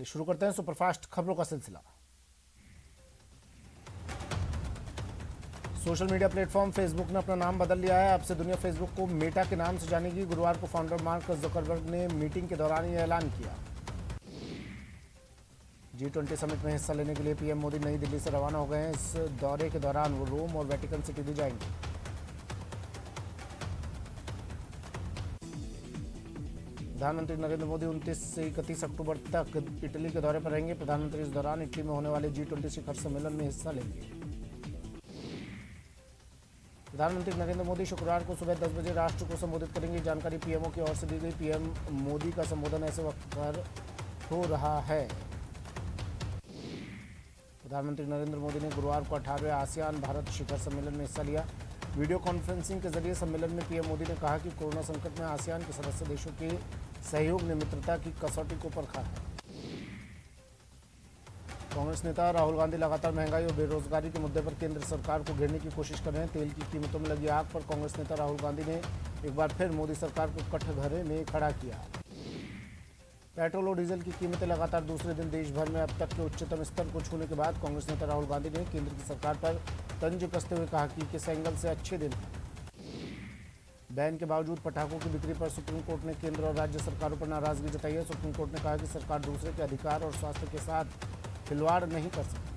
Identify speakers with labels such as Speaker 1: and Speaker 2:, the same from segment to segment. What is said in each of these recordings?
Speaker 1: चलिए शुरू करते हैं सुपरफास्ट खबरों का सिलसिला। सोशल मीडिया प्लेटफॉर्म फेसबुक ने अपना नाम बदल लिया है। अब से दुनिया फेसबुक को मेटा के नाम से जानेगी। गुरुवार को फाउंडर मार्क जकरबर्ग ने मीटिंग के दौरान यह ऐलान किया। G20 समिट में हिस्सा लेने के लिए पीएम मोदी नई दिल्ली से रवाना हो गए हैं। इस दौरे के दौरान वो रोम और वेटिकन सिटी भी जाएंगे। प्रधानमंत्री नरेंद्र मोदी 29 से 31 अक्टूबर तक इटली के दौरे पर रहेंगे। प्रधानमंत्री इस दौरान इटली में होने वाले G20 शिखर सम्मेलन में हिस्सा लेंगे। प्रधानमंत्री नरेंद्र मोदी शुक्रवार को सुबह 10 बजे राष्ट्र को संबोधित करेंगे। जानकारी पीएमओ की ओर से दी गई। पीएम मोदी का संबोधन ऐसे वक्त पर हो रहा है। प्रधानमंत्री नरेंद्र मोदी ने गुरुवार को 18वें आसियान भारत शिखर सम्मेलन में हिस्सा लिया। वीडियो कॉन्फ्रेंसिंग के जरिए सम्मेलन में पीएम मोदी ने कहा कि कोरोना संकट में आसियान के सदस्य देशों के सहयोग ने मित्रता की कसौटी को परखा है। कांग्रेस नेता राहुल गांधी लगातार महंगाई और बेरोजगारी के मुद्दे पर केंद्र सरकार को घेरने की कोशिश कर रहे हैं। तेल की कीमतों में लगी आग पर कांग्रेस नेता राहुल गांधी ने एक बार फिर मोदी सरकार को कटघरे में खड़ा किया। पेट्रोल और डीजल की कीमतें लगातार दूसरे दिन देश भर में अब तक के उच्चतम स्तर को छूने के बाद कांग्रेस नेता राहुल गांधी ने केंद्र की सरकार पर तंज कसते हुए कहा कि किस एंगल से अच्छे दिन हैं। बैन के बावजूद पटाखों की बिक्री पर सुप्रीम कोर्ट ने केंद्र और राज्य सरकारों पर नाराजगी जताई है। सुप्रीम कोर्ट ने कहा कि सरकार दूसरे के अधिकार और स्वास्थ्य के साथ खिलवाड़ नहीं कर सकती।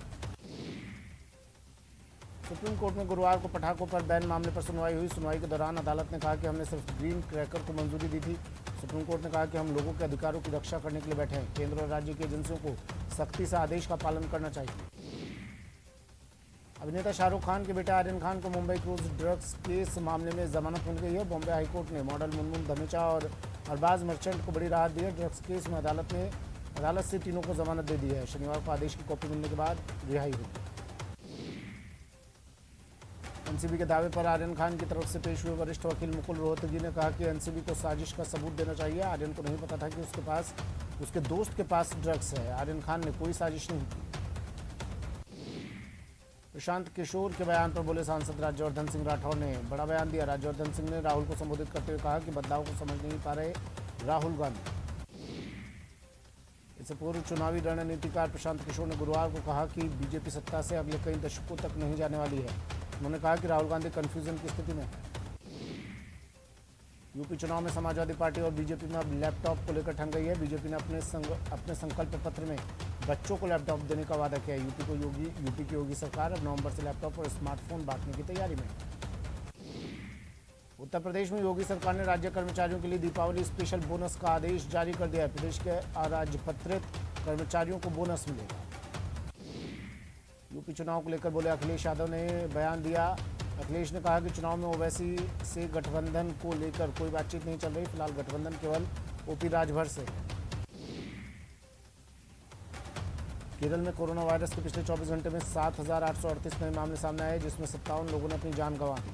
Speaker 1: सुप्रीम कोर्ट में गुरुवार को पटाखों पर बैन मामले पर सुनवाई हुई। सुनवाई के दौरान अदालत ने कहा कि हमने सिर्फ ग्रीन क्रैकर को मंजूरी दी थी। सुप्रीम कोर्ट ने कहा कि हम लोगों के अधिकारों की रक्षा करने के लिए बैठे हैं। केंद्र और राज्य की एजेंसियों को सख्ती से आदेश का पालन करना चाहिए। अभिनेता शाहरुख खान के बेटे आर्यन खान को मुंबई क्रूज ड्रग्स केस मामले में जमानत मिल गई है। बॉम्बे हाईकोर्ट ने मॉडल मुनमुन धमेचा और अरबाज मर्चेंट को बड़ी राहत दी है। ड्रग्स केस में अदालत से तीनों को जमानत दे दी है। शनिवार को आदेश की कॉपी मिलने के बाद रिहाई होगी। एनसीबी के दावे पर आर्यन खान की तरफ से पेश हुए वरिष्ठ वकील मुकुल रोहतगी ने कहा कि एनसीबी को साजिश का सबूत देना चाहिए। आर्यन को नहीं पता था कि उसके दोस्त के पास ड्रग्स है। आर्यन खान ने कोई साजिश नहीं की। प्रशांत किशोर के बयान पर बोले सांसद राज्यवर्धन सिंह राठौर ने बड़ा बयान दिया। राज्यवर्धन सिंह ने राहुल को संबोधित करते हुए कहा कि बदलाव को समझ नहीं पा रहे राहुल गांधी। इससे पूर्व चुनावी रणनीतिकार प्रशांत किशोर ने गुरुवार को कहा कि बीजेपी सत्ता से अगले कई दशकों तक नहीं जाने वाली है। उन्होंने कहा कि राहुल गांधी कंफ्यूजन की स्थिति में है। यूपी चुनाव में समाजवादी पार्टी और बीजेपी में अब लैपटॉप को लेकर ठन गई है। बीजेपी ने अपने संकल्प पत्र में बच्चों को लैपटॉप देने का वादा किया है। यूपी की योगी सरकार अब नवंबर से लैपटॉप और स्मार्टफोन बांटने की तैयारी में है। उत्तर प्रदेश में योगी सरकार ने राज्य कर्मचारियों के लिए दीपावली स्पेशल बोनस का आदेश जारी कर दिया है। प्रदेश के अराजपत्रित कर्मचारियों को बोनस मिलेगा। यूपी चुनाव को लेकर बोले अखिलेश यादव ने बयान दिया। अखिलेश ने कहा कि चुनाव में ओवैसी से गठबंधन को लेकर कोई बातचीत नहीं चल रही। फिलहाल गठबंधन केवल ओपी राजभर से है। केरल में कोरोना वायरस के पिछले 24 घंटे में 7,838 नए मामले सामने आए, जिसमें 57 लोगों ने अपनी जान गंवा दी।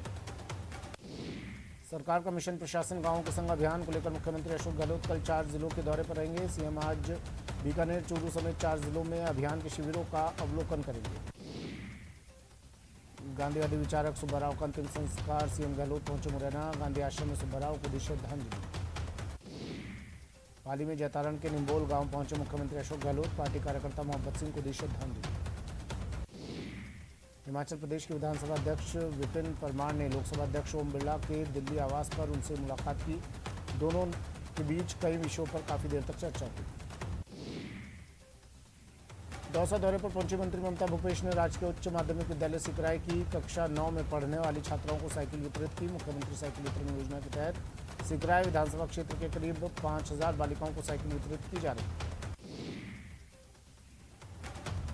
Speaker 1: सरकार का मिशन प्रशासन गांवों के संग अभियान को लेकर मुख्यमंत्री अशोक गहलोत कल 4 जिलों के दौरे पर रहेंगे। सीएम आज बीकानेर, चूरू समेत 4 जिलों में अभियान के शिविरों का अवलोकन करेंगे। गांधीवादी विचारक सुब्बाराव का अंतिम संस्कार सीएम गहलोत पहुंचे मुरैना। गांधी आश्रम में सुब्बाराव को दी श्रद्धांजलि। पाली में जैतारण के निम्बोल गांव पहुंचे मुख्यमंत्री अशोक गहलोत। पार्टी कार्यकर्ता मोहब्बत सिंह को दी श्रद्धांजलि। हिमाचल प्रदेश के विधानसभा अध्यक्ष विपिन परमार ने लोकसभा अध्यक्ष ओम बिरला के दिल्ली आवास पर उनसे मुलाकात की। दोनों के बीच कई विषयों पर काफी देर तक चर्चा हुई। दौसा दौरे पर पहुंची मंत्री ममता भूपेश ने राजकीय उच्च माध्यमिक विद्यालय सिकराय की कक्षा 9 में पढ़ने वाली छात्राओं को साइकिल वितरित की। मुख्यमंत्री साइकिल वितरण योजना के तहत सिकराय विधानसभा क्षेत्र के करीब 5,000 बालिकाओं को साइकिल वितरित की जा रही है।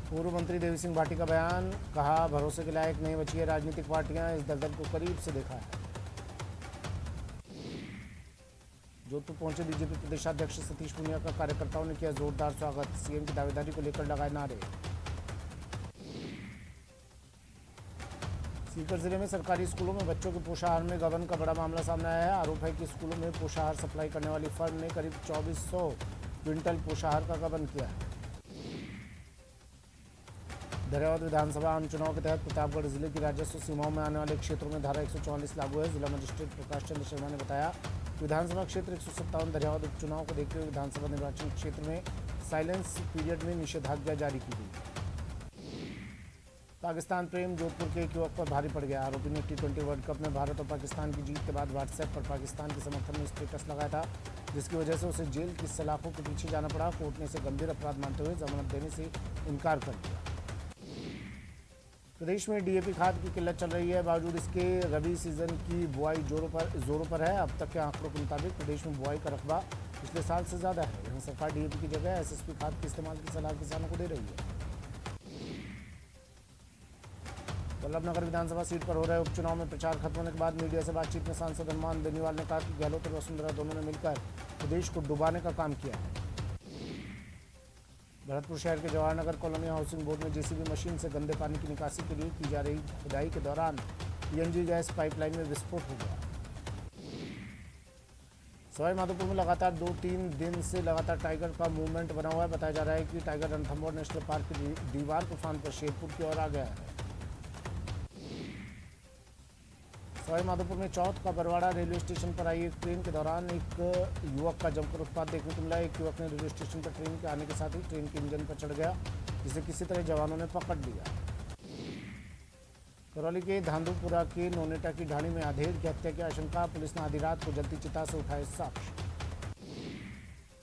Speaker 1: पूर्व मंत्री देवी सिंह भाटी का बयान, कहा भरोसे के लायक नहीं बची है राजनीतिक पार्टियां, इस दलदल को करीब से देखा है। जोधपुर पहुंचे बीजेपी प्रदेशाध्यक्ष सतीश पूनिया का कार्यकर्ताओं ने किया जोरदार स्वागत। सीएम की दावेदारी को लेकर लगाए नारे। सीकर जिले में सरकारी स्कूलों में बच्चों के पोषाहार में गबन का बड़ा मामला सामने आया है। आरोप है कि स्कूलों में पोषाहार सप्लाई करने वाली फर्म ने करीब 2400 क्विंटल पोषाहार का गबन किया है। दरियावद विधानसभा आम चुनाव के तहत प्रतापगढ़ जिले की राजस्व सीमाओं में आने वाले क्षेत्रों में धारा 144 लागू है। जिला मजिस्ट्रेट प्रकाश चंद्र शर्मा ने बताया कि विधानसभा क्षेत्र 157 दरियावद उपचुनाव को देखते हुए विधानसभा निर्वाचन क्षेत्र में साइलेंस पीरियड में निषेधाज्ञा जारी की गई। पाकिस्तान प्रेम जोधपुर के एक युवक पर भारी पड़ गया। आरोपी ने T20 वर्ल्ड कप में भारत और पाकिस्तान की जीत के बाद व्हाट्सएप पर पाकिस्तान के समर्थन में स्टेटस लगाया था, जिसकी वजह से उसे जेल की सलाखों के पीछे जाना पड़ा। कोर्ट ने इसे गंभीर अपराध मानते हुए जमानत देने से इनकार कर दिया। प्रदेश में डीएपी खाद की किल्लत चल रही है, बावजूद इसके रबी सीजन की बुआई जोरों पर है। अब तक के आंकड़ों के मुताबिक प्रदेश में बुआई का रकबा पिछले साल से ज़्यादा है। यहाँ सरकार डीएपी की जगह एसएसपी खाद के इस्तेमाल की सलाह किसानों को दे रही है। वल्लभनगर विधानसभा सीट पर हो रहे उपचुनाव में प्रचार खत्म होने के बाद मीडिया से बातचीत में सांसद हनुमान बेनीवाल ने कहा कि गहलोत और वसुंधरा दोनों ने मिलकर प्रदेश को डुबाने का काम किया है। भरतपुर शहर के Jawahar Nagar colony housing board में जेसीबी मशीन से गंदे पानी की निकासी के लिए की जा रही खुदाई के दौरान पीएनजी गैस पाइपलाइन में विस्फोट हो गया। सवाई माधोपुर में लगातार 2-3 दिन से लगातार टाइगर का मूवमेंट बना हुआ है। बताया जा रहा है कि टाइगर रणथंभौर नेशनल पार्क की दीवार तूफान पर शेरपुर की ओर आ गया है। सवाई माधोपुर में चौथ का बरवाड़ा रेलवे स्टेशन पर आई एक ट्रेन के दौरान एक युवक का जमकर उत्पात देखने को मिला। एक युवक ने रेलवे स्टेशन पर ट्रेन के आने के साथ ही ट्रेन के इंजन पर चढ़ गया, जिसे किसी तरह जवानों ने पकड़ लिया। करौली के धांधुपुरा के नोनेटा की ढाणी में आधेड़ की हत्या की आशंका, पुलिस ने आधी रात को जलती चिता से उठाए साक्ष्य।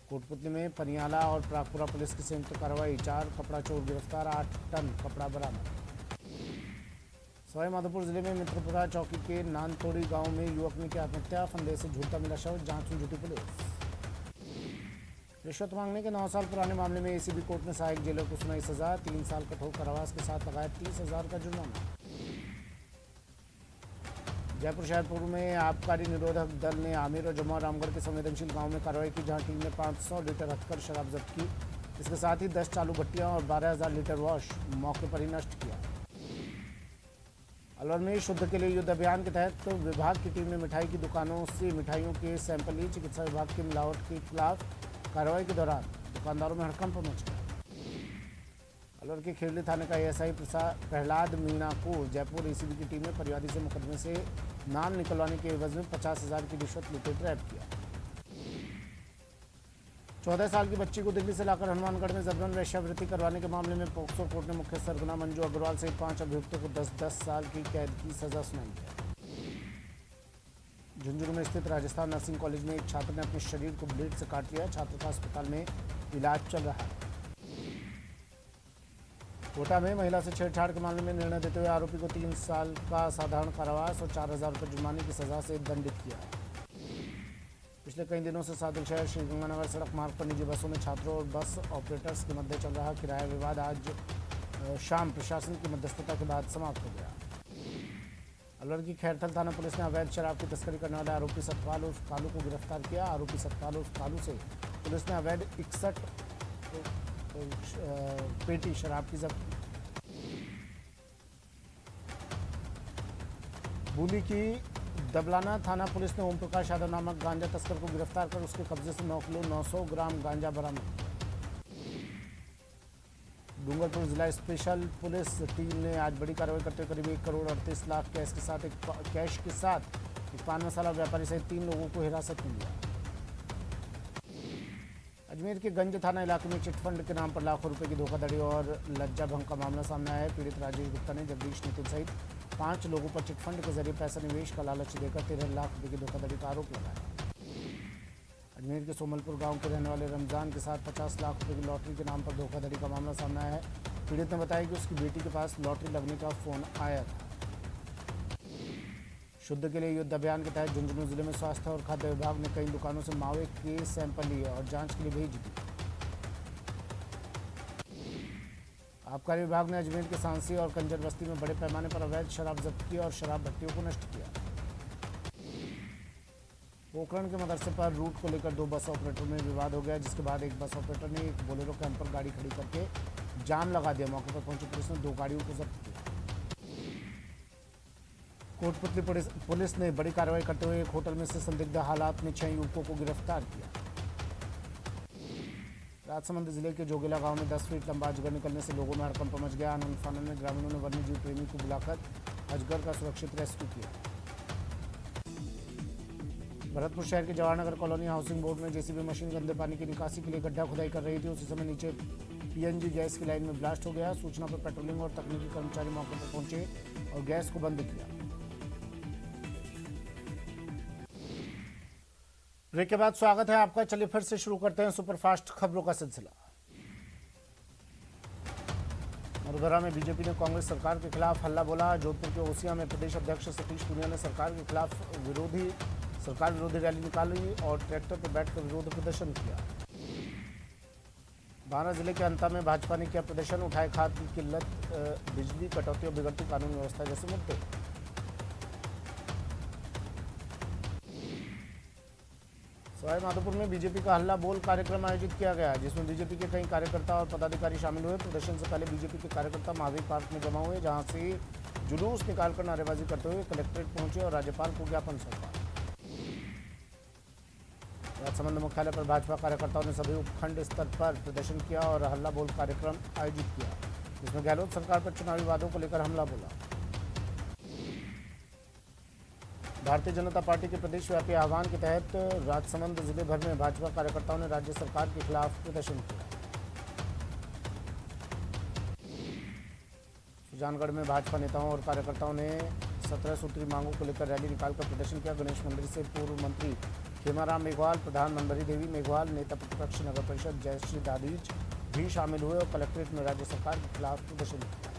Speaker 1: कोटपुतली में पनियाला और प्रागपुरा पुलिस की संयुक्त कार्रवाई, 4 कपड़ा चोर गिरफ्तार, 8 टन कपड़ा बरामद। सवाई माधोपुर जिले में मित्रपुरा चौकी के नानतोड़ी गांव में युवक ने की आत्महत्या, फंदे से झूलता मिला शव, जांच में जुटी पुलिस। रिश्वत मांगने के 9 साल पुराने मामले में एसीबी कोर्ट ने सहायक जेलर को सुनाई सजा, 3 साल कठोर कारावास के साथ लगाया 30,000 का जुर्माना। जयपुर शहर पूर्व में आबकारी निरोधक दल ने आमिर और जमुआ रामगढ़ के संवेदनशील गांव में कार्रवाई की, जहां टीम ने 500 लीटर हथकर शराब जब्त की। इसके साथ ही 10 चालू भट्टियां और 12,000 लीटर वॉश मौके पर ही नष्ट किया। अलवर में शुद्ध के लिए युद्ध अभियान के तहत विभाग की टीम ने मिठाई की दुकानों से मिठाइयों के सैंपल ली। चिकित्सा विभाग की मिलावट के खिलाफ कार्रवाई के दौरान दुकानदारों में हड़कंप मच गया। अलवर के खेरली थाने का एएसआई प्रहलाद मीणा को जयपुर एसीबी की टीम ने परिवादी से मुकदमे से नाम निकलवाने के एवज में 50,000 की रिश्वत लेते ट्रैप किया। 14 साल की बच्ची को दिल्ली से लाकर हनुमानगढ़ में जबरन वेश्यावृत्ति करवाने के मामले में पोक्सो कोर्ट ने मुख्य सरगना मंजू अग्रवाल सहित 5 अभियुक्तों को 10-10 साल की कैद की सजा सुनाई है। झुंझुनू में स्थित राजस्थान नर्सिंग कॉलेज में एक छात्र ने अपने शरीर को ब्लेड से काट लिया। छात्र का अस्पताल में इलाज चल रहा है। कोटा में महिला से छेड़छाड़ के मामले में निर्णय देते हुए आरोपी को 3 साल का साधारण कारावास और 4,000 रुपये जुर्माने की सजा से दंडित किया है। पिछले कई दिनों से सादुल शहर श्रीगंगानगर सड़क मार्ग पर निजी बसों में छात्रों और बस ऑपरेटर्स के मध्य चल रहा किराया विवाद आज शाम प्रशासन की मध्यस्थता के बाद समाप्त हो गया। अलवर की खैरथल थाना पुलिस ने अवैध शराब की तस्करी करने वाले आरोपी सतपाल उर्फ कालू को गिरफ्तार किया। आरोपी सतपाल उर्फ कालू से पुलिस ने अवैध 61 पेटी शराब की जब्त की। बूंदी की दबलाना थाना पुलिस ने ओम प्रकाश यादव नामक गांजा तस्कर को गिरफ्तार कर उसके कब्जे से 9 किलो 900 ग्राम गांजा बरामद किया। डूंगरपुर जिला स्पेशल पुलिस टीम ने आज बड़ी कार्रवाई करते हुए करीब 1 करोड़ 38 लाख कैश के साथ एक पान मसाला व्यापारी सहित 3 लोगों को हिरासत में लिया। अजमेर के गंज थाना इलाके में चिटफंड के नाम पर लाखों रुपए की धोखाधड़ी और लज्जा भंग का मामला सामने आया है। पीड़ित राजेश गुप्ता ने जगदीश नितिन सहित 5 लोगों पर चिटफंड के जरिए पैसा निवेश का लालच देकर 13 लाख रुपए की धोखाधड़ी का आरोप लगाया। अजमेर के सोमलपुर गांव के रहने वाले रमजान के साथ 50 लाख रुपए की लॉटरी के नाम पर धोखाधड़ी का मामला सामने आया है। पीड़ित ने बताया कि उसकी बेटी के पास लॉटरी लगने का फोन आया था। शुद्ध के लिए युद्ध अभियान के तहत झुंझुनू जिले में स्वास्थ्य और खाद्य विभाग ने कई दुकानों से मावे के सैंपल लिए और जांच के लिए भेज दिए। आबकारी विभाग ने अजमेर के सांसी और कंजर बस्ती में बड़े पैमाने पर अवैध शराब जब्त की और शराब भट्टियों को नष्ट किया। पोखरण के मदरसे पर रूट को लेकर 2 बस ऑपरेटरों में विवाद हो गया, जिसके बाद एक बस ऑपरेटर ने एक बोलेरो कैंप पर गाड़ी खड़ी करके जाम लगा दिया। मौके पर पहुंची पुलिस ने 2 गाड़ियों को जब्त किया। कोटपुतली पुलिस ने बड़ी कार्रवाई करते हुए एक होटल में से संदिग्ध हालात में 6 युवकों को गिरफ्तार किया। राजसमंद जिले के जोगेला गांव में 10 फीट लंबा अजगर निकलने से लोगों में हड़कंप मच गया। आनंद फानन में ग्रामीणों ने वन्यजीव प्रेमी को बुलाकर अजगर का सुरक्षित रेस्क्यू किया। भरतपुर शहर के जवाहरनगर कॉलोनी हाउसिंग बोर्ड में जेसीबी मशीन गंदे पानी की निकासी के लिए गड्ढा खुदाई कर रही थी। उसी समय नीचे पीएनजी गैस की लाइन में ब्लास्ट हो गया। सूचना पर पेट्रोलिंग और तकनीकी कर्मचारी मौके पर पहुंचे और गैस को बंद किया। ब्रेक के बाद स्वागत है आपका। चलिए फिर से शुरू करते हैं सुपरफास्ट खबरों का सिलसिला। मधुबरा में बीजेपी ने कांग्रेस सरकार के खिलाफ हल्ला बोला। जोधपुर के ओसिया में प्रदेश अध्यक्ष सतीश पूनिया ने सरकार के खिलाफ सरकार विरोधी रैली निकाली और ट्रैक्टर पर बैठकर विरोध प्रदर्शन किया। बांदा जिले के अंता में भाजपा ने किया प्रदर्शन। उठाए खाद की किल्लत, बिजली कटौती और बिगड़ती कानून व्यवस्था जैसे मुद्दे। सवाई माधोपुर में बीजेपी का हल्ला बोल कार्यक्रम आयोजित किया गया, जिसमें बीजेपी के कई कार्यकर्ता और पदाधिकारी शामिल हुए। प्रदर्शन से पहले बीजेपी के कार्यकर्ता महावीर पार्क में जमा हुए, जहां से जुलूस निकालकर नारेबाजी करते हुए कलेक्ट्रेट पहुंचे और राज्यपाल को ज्ञापन सौंपा। राजसमंद मुख्यालय पर भाजपा कार्यकर्ताओं ने सभी उपखंड स्तर पर प्रदर्शन किया और हल्ला बोल कार्यक्रम आयोजित किया, जिसमें गहलोत सरकार पर चुनावी वादों को लेकर हमला बोला। भारतीय जनता पार्टी के प्रदेश व्यापी आह्वान के तहत राजसमंद जिले भर में भाजपा कार्यकर्ताओं ने राज्य सरकार के खिलाफ प्रदर्शन किया। सुजानगढ़ में भाजपा नेताओं और कार्यकर्ताओं ने 17 सूत्री मांगों को लेकर रैली निकालकर प्रदर्शन किया। गणेश मंदिर से पूर्व मंत्री खेमाराम मेघवाल, प्रधान मनबरी देवी मेघवाल, नेता प्रतिपक्ष नगर परिषद जयश्री दादीज भी शामिल हुए और कलेक्ट्रेट में राज्य सरकार के खिलाफ प्रदर्शन किया।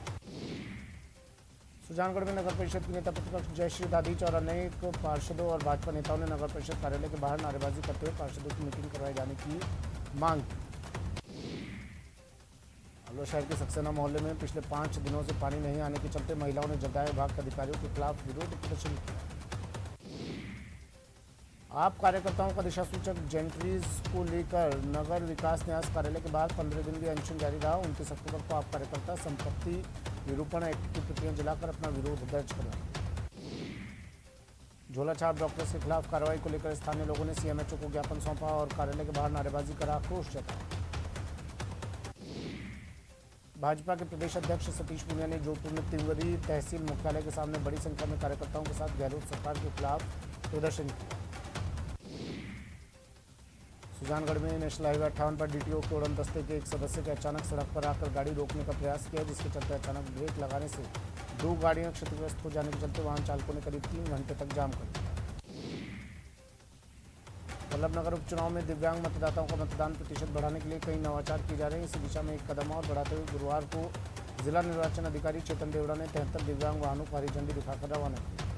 Speaker 1: सुजानगढ़ में नगर परिषद की नेता प्रतिपक्ष जयश्री दादीज और अनेक पार्षदों और भाजपा नेताओं ने नगर परिषद कार्यालय के बाहर नारेबाजी करते हुए पार्षदों की मीटिंग करवाए जाने की मांग की। अलवर शहर के सक्सेना मोहल्ले में पिछले 5 दिनों से पानी नहीं आने के चलते महिलाओं ने जलदाय विभाग के अधिकारियों के खिलाफ विरोध प्रदर्शन किया। आप कार्यकर्ताओं का दिशा सूचक जेंट्रीज को लेकर नगर विकास न्यास कार्यालय के बाहर 15 दिन भी अनशन जारी रहा। 29 अक्टूबर को आप कार्यकर्ता संपत्ति निरूपण एक्ट की प्रतियां जलाकर अपना विरोध दर्ज करवाया। झोलाछाप डॉक्टर्स के खिलाफ कार्रवाई को लेकर स्थानीय लोगों ने सीएमएचओ को ज्ञापन सौंपा और कार्यालय के बाहर नारेबाजी कर आक्रोश जताया। भाजपा के प्रदेश अध्यक्ष सतीश पूनिया ने जोधपुर में तिवरी तहसील मुख्यालय के सामने बड़ी संख्या में कार्यकर्ताओं के साथ गहलोत सरकार के खिलाफ प्रदर्शन किया। सुजानगढ़ में नेशनल हाईवे 58 पर डीटीओ के उड़न दस्ते के एक सदस्य के अचानक सड़क पर आकर गाड़ी रोकने का प्रयास किया, जिसके चलते अचानक ब्रेक लगाने से 2 गाड़ियां क्षतिग्रस्त हो जाने के चलते वाहन चालकों ने करीब 3 घंटे तक जाम कर दिया। वल्लभनगर उपचुनाव में दिव्यांग मतदाताओं का मतदान प्रतिशत बढ़ाने के लिए कई नवाचार किए जा रहे हैं। इसी दिशा में एक कदम और बढ़ाते हुए गुरुवार को जिला निर्वाचन अधिकारी चेतन देवड़ा ने 73 दिव्यांग वाहनों को हरी झंडी दिखाकर रवाना किया।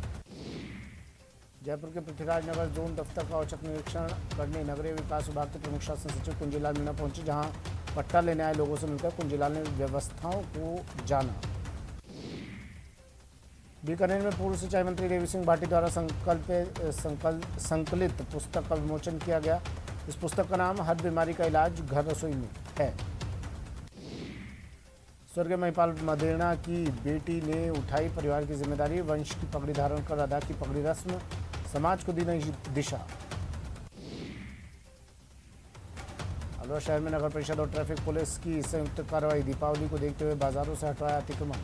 Speaker 1: जयपुर के पृथ्वीराज नगर जोन दफ्तर का औचक निरीक्षण करने नगरीय विकास विभाग के प्रमुख शासन सचिव कुंजीलाल मीणा पहुंचे, जहां पट्टा लेने आए लोगों से मिलकर कुंजीलाल ने व्यवस्थाओं को जाना। बीकानेर में पूर्व सिंचाई मंत्री देवी सिंह भाटी द्वारा संकलित पुस्तक का विमोचन किया गया। इस पुस्तक का नाम हर बीमारी का इलाज घर रसोई में है। स्वर्गीय महिपाल मदेरणा की बेटी ने उठाई परिवार की जिम्मेदारी, वंश की पगड़ी धारण कर अदा की पगड़ी रस्म, समाज को दी नई दिशा। अलवर शहर में नगर परिषद और ट्रैफिक पुलिस की संयुक्त कार्रवाई, दीपावली को देखते हुए बाजारों से हटवाया अतिक्रमण।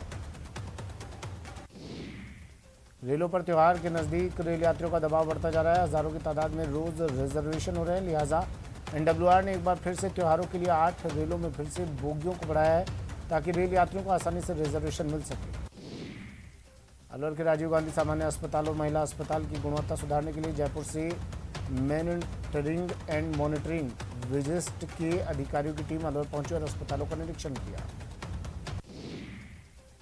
Speaker 1: रेलों पर त्योहार के नजदीक रेल यात्रियों का दबाव बढ़ता जा रहा है। हजारों की तादाद में रोज रिजर्वेशन हो रहे हैं, लिहाजा एनडब्ल्यूआर ने एक बार फिर से त्योहारों के लिए 8 रेलों में फिर से बोगियों को बढ़ाया है, ताकि रेल यात्रियों को आसानी से रिजर्वेशन मिल सके। अलवर के राजीव गांधी सामान्य अस्पताल और महिला अस्पताल की गुणवत्ता सुधारने के लिए जयपुर से मॉनिटरिंग एंड मॉनिटरिंग विजिट के अधिकारियों की टीम अलवर पहुंची और अस्पतालों का निरीक्षण किया।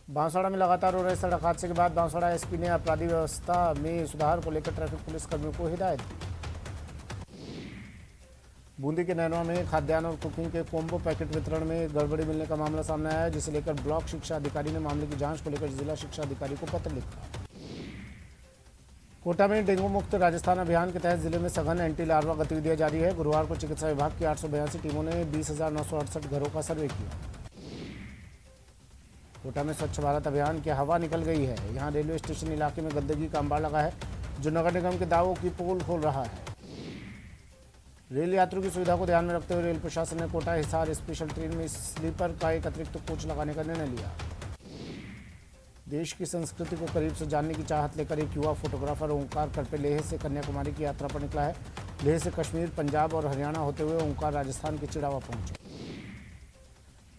Speaker 1: बांसवाड़ा में लगातार हो रहे सड़क हादसे के बाद बांसवाड़ा एसपी ने अपराधी व्यवस्था में सुधार को लेकर ट्रैफिक पुलिस कर्मियों को हिदायत दी। बूंदी के नैनवा में खाद्यान्न और कुकिंग के कोम्बो पैकेट वितरण में गड़बड़ी मिलने का मामला सामने आया है, जिसे लेकर ब्लॉक शिक्षा अधिकारी ने मामले की जांच को लेकर जिला शिक्षा अधिकारी को पत्र लिखा। कोटा में डेंगू मुक्त राजस्थान अभियान के तहत जिले में सघन एंटी लार्वा गतिविधियां जारी है। गुरुवार को चिकित्सा विभाग की 882 टीमों ने 20,968 घरों का सर्वे किया। कोटा में स्वच्छ भारत अभियान की हवा निकल गई है। यहाँ रेलवे स्टेशन इलाके में गंदगी का अंबार लगा है, जो नगर निगम के दावों की पोल खोल रहा है। रेल यात्रियों की सुविधा को ध्यान में रखते हुए रेल प्रशासन ने कोटा हिसार स्पेशल ट्रेन में स्लीपर का एक अतिरिक्त कोच लगाने का निर्णय लिया। देश की संस्कृति को करीब से जानने की चाहत लेकर एक युवा फोटोग्राफर ओंकार करपे लेह से कन्याकुमारी की यात्रा पर निकला है। लेह से कश्मीर, पंजाब और हरियाणा होते हुए ओंकार राजस्थान के चिड़ावा पहुंचे।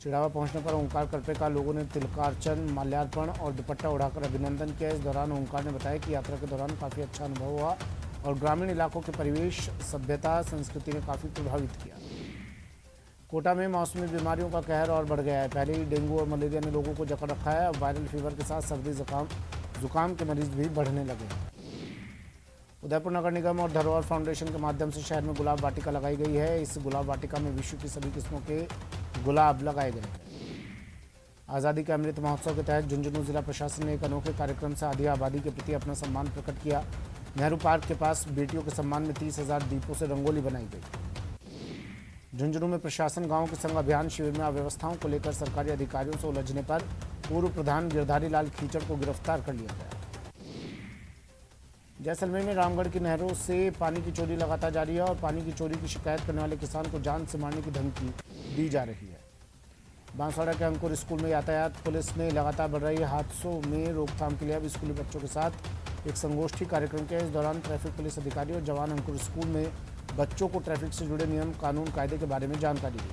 Speaker 1: चिड़ावा पहुंचने पर ओंकार करपे का लोगों ने तिलकार्चन, माल्यार्पण और दुपट्टा उड़ाकर अभिनंदन किया। इस दौरान ओंकार ने बताया कि यात्रा के दौरान काफ़ी अच्छा अनुभव हुआ और ग्रामीण इलाकों के परिवेश, सभ्यता, संस्कृति ने काफ़ी प्रभावित किया। कोटा में मौसमी बीमारियों का कहर और बढ़ गया है। पहले ही डेंगू और मलेरिया ने लोगों को जकड़ रखा है। अब वायरल फीवर के साथ सर्दी, जुकाम के मरीज भी बढ़ने लगे हैं। उदयपुर नगर निगम और धरोहर फाउंडेशन के माध्यम से शहर में गुलाब वाटिका लगाई गई है। इस गुलाब वाटिका में विश्व की सभी किस्मों के गुलाब लगाए गए हैं। आज़ादी के अमृत महोत्सव के तहत झुंझुनू जिला प्रशासन ने एक अनोखे कार्यक्रम से आधी आबादी के प्रति अपना सम्मान प्रकट किया। नेहरू पार्क के पास बेटियों के सम्मान में 30,000 दीपों से रंगोली बनाई गई। झुंझुनू में प्रशासन गांव के संग अभियान शिविर में अव्यवस्थाओं को लेकर सरकारी अधिकारियों से उलझने पर पूर्व प्रधान गिरधारी लाल खीचड़ को गिरफ्तार कर लिया गया। जैसलमेर में रामगढ़ की नहरों से पानी की चोरी लगातार जारी है और पानी की चोरी की शिकायत करने वाले किसान को जान से मारने की धमकी दी जा रही है। बांसवाड़ा के अंकुर स्कूल में यातायात पुलिस ने लगातार बढ़ रही हादसों में रोकथाम के लिए अब स्कूली बच्चों के साथ एक संगोष्ठी कार्यक्रम किया। इस दौरान ट्रैफिक पुलिस अधिकारी और जवान अंकुर स्कूल में बच्चों को ट्रैफिक से जुड़े नियम, कानून, कायदे के बारे में जानकारी दी।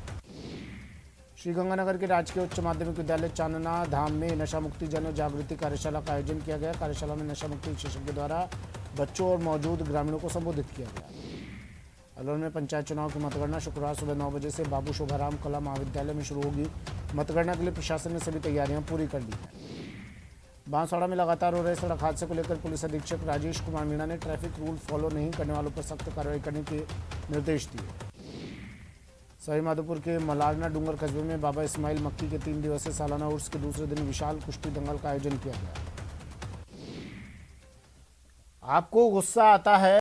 Speaker 1: श्रीगंगानगर के राजकीय उच्च माध्यमिक विद्यालय चांदना धाम में नशा मुक्ति जन जागृति कार्यशाला का आयोजन किया गया। कार्यशाला में नशा मुक्ति विशेषज्ञ द्वारा बच्चों और मौजूद ग्रामीणों को संबोधित किया गया। अलवर में पंचायत चुनाव की मतगणना शुक्रवार सुबह 9 बजे से बाबू शोभाराम कला महाविद्यालय में शुरू होगी। मतगणना के लिए प्रशासन ने सभी तैयारियां पूरी कर ली हैं। बांसवाड़ा में लगातार हो रहे सड़क हादसे को लेकर पुलिस अधीक्षक राजेश कुमार मीणा ने ट्रैफिक रूल फॉलो नहीं करने वालों पर सख्त कार्रवाई करने के निर्देश दिए। सवाई माधोपुर के मलारना डूंगर कस्बे में बाबा इस्माइल मक्की के 3 दिवसीय सालाना उर्स के दूसरे दिन विशाल कुश्ती दंगल का आयोजन किया गया। आपको गुस्सा आता है